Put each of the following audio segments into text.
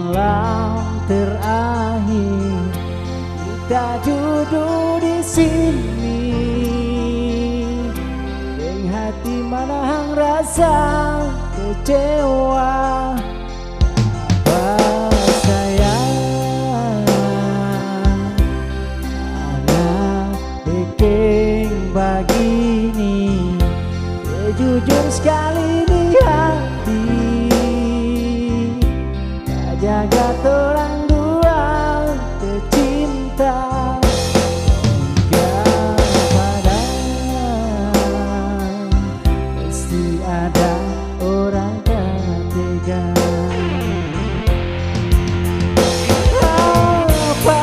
malam terakhir kita duduk di sini, yang hati menahan rasa kecewa. Apa sayang anak bikin begini, jujur sekali di hati, tak jaga orang dua tercinta. Enggak padang mesti ada orang ketiga. Apa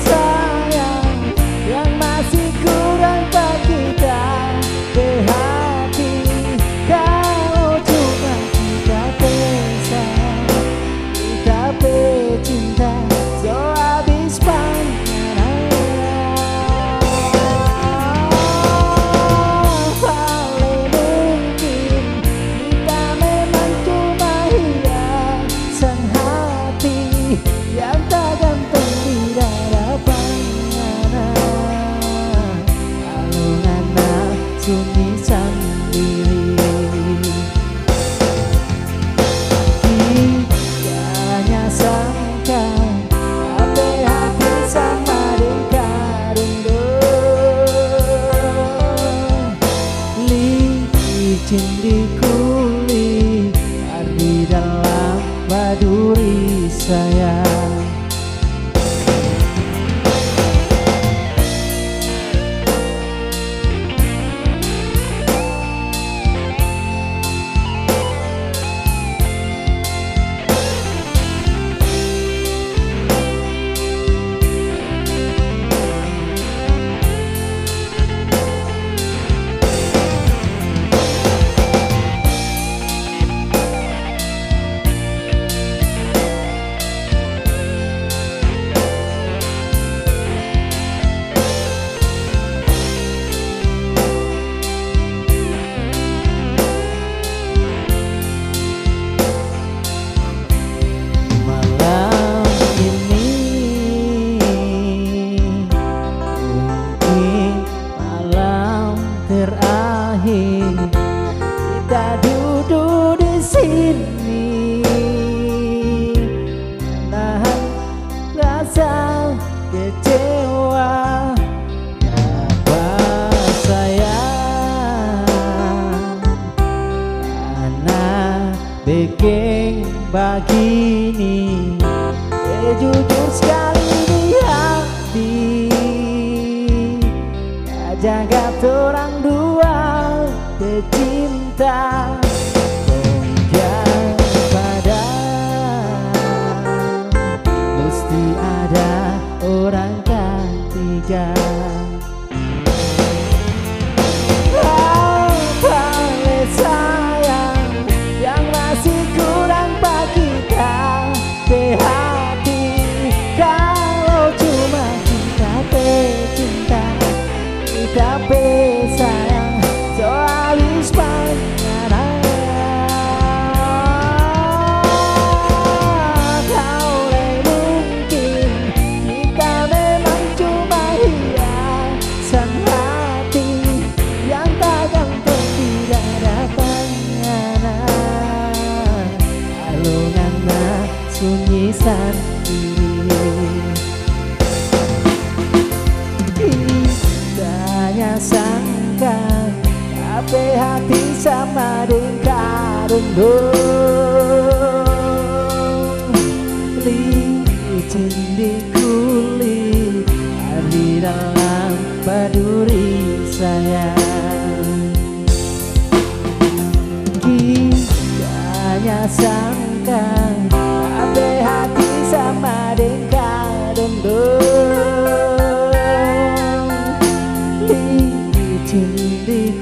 sayang yang masih kurang tak kita berhati, kalau cuma kita bersama, kita bercinta so habis panjang. Paling mungkin kita memang cuma hiasan hati yang tak gantung di dada panganan, alungan sunyi sendiri. Tidaknya sangka apa hati sama dengan licin di kulit, di dalam baduri sayang. Terakhir kita duduk di sini, menahan rasa kecewa. Apa sayang anak bikin begini, jujur sekali di hati, jaga orang dua tercinta. Enggak padang mesti ada orang ketiga. Apa sayang yang masih kurang pak kita berhati, kalau cuma kita bercinta, kita bersayang so habis panjang. Kalau mungkin kita memang cuma hiasan hati yang tak gantung di dada panganan, alungan sunyi sendiri. Tidaknya sangka apa hati sama dengan licin di kulit, di dalam baduri sayang. Tidaknya sangka apa hati sama dengan licin di